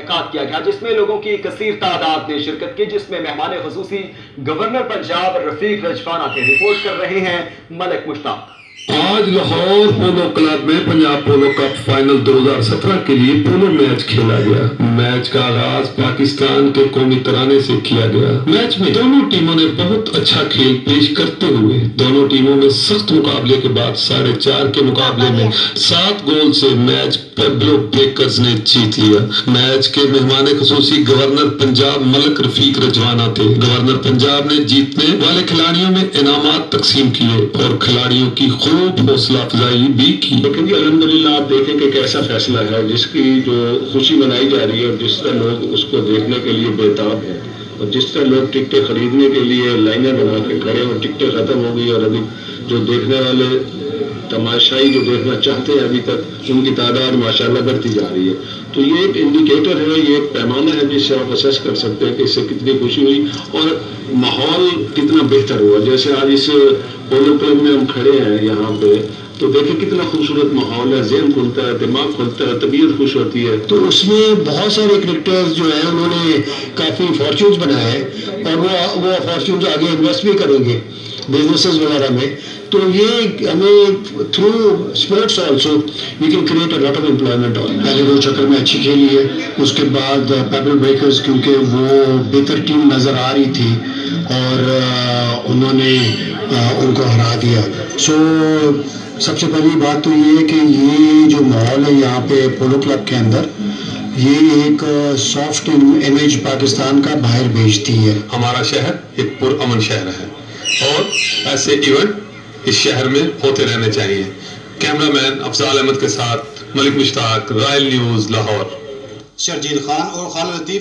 انعقاد کیا گیا جس میں لوگوں کی کثیر تعداد نے شرکت کی، جس میں مہمان خصوصی گورنر پنجاب رفیق رجوانہ تھے۔ رپورٹ کر رہے ہیں ملک مشتاق۔ آج لاہور پولو کلب میں پنجاب پولو کپ فائنل 2017 کے لیے پولو میچ کھیلا گیا۔ میچ کا آغاز پاکستان کے قومی ترانے سے کیا گیا۔ میچ میں دونوں ٹیموں نے بہت اچھا کھیل پیش کرتے ہوئے دونوں ٹیموں میں سخت مقابلے کے بعد 4.5 کے مقابلے میں 7 گول سے میچ پیبلو بریکرز نے جیت لیا۔ میچ کے مہمان خصوصی گورنر پنجاب ملک رفیق رجوانہ تھے۔ گورنر پنجاب نے جیتنے والے کھلاڑیوں میں انعامات تقسیم کیے اور کھلاڑیوں کی خوب حوصلہ افزائی بھی کی۔ لیکن الحمدللہ آپ دیکھیں کہ کیسا فیصلہ ہے جس کی جو خوشی منائی جا رہی ہے اور جس طرح لوگ اس کو دیکھنے کے لیے بےتاب ہیں اور جس طرح لوگ ٹکٹیں خریدنے کے لیے لائنیں بنا کے کھڑے اور ٹکٹیں ختم ہو گئی اور ابھی جو دیکھنے والے تماشائی جو دیکھنا چاہتے ہیں ابھی تک ان کی تعداد ماشاءاللہ بڑھتی جا رہی ہے۔ تو یہ ایک انڈیکیٹر ہے، یہ ایک پیمانہ ہے جس سے آپ اسیس کر سکتے ہیں کہ اس سے کتنی خوشی ہوئی اور ماحول کتنا بہتر ہوا۔ جیسے آج اس پولو کلب میں ہم کھڑے ہیں یہاں پہ تو دیکھیں کتنا خوبصورت ماحول ہے، ذہن کھلتا ہے، دماغ کھلتا ہے، طبیعت خوش ہوتی ہے۔ تو اس میں بہت سارے کرکٹرز جو ہیں انہوں نے کافی فارچونز بنائے ہیں اور وہ فارچونز آگے انویسٹ بھی کریں گے بزنسز وغیرہ میں۔ تو یہ ہمیں through sports also we can create a lot of employment. پہلے 2 چکر میں اچھی کھیلی ہے، اس کے بعد پیبل بریکرز کیونکہ وہ بہتر ٹیم نظر آ رہی تھی اور انہوں نے ان کو ہرا دیا۔ سو سب سے پہلی بات تو یہ ہے کہ یہ جو ماحول ہے یہاں پہ پولو کلب کے اندر یہ ایک سافٹ امیج پاکستان کا باہر بھیجتی ہے۔ ہمارا شہر ایک پرامن شہر ہے اور ایسے ایونٹ اس شہر میں ہوتے رہنے چاہیے۔ کیمرہ مین افضال احمد کے ساتھ ملک مشتاق، رائل نیوز، لاہور۔ شرجیل خان اور خالد لطیف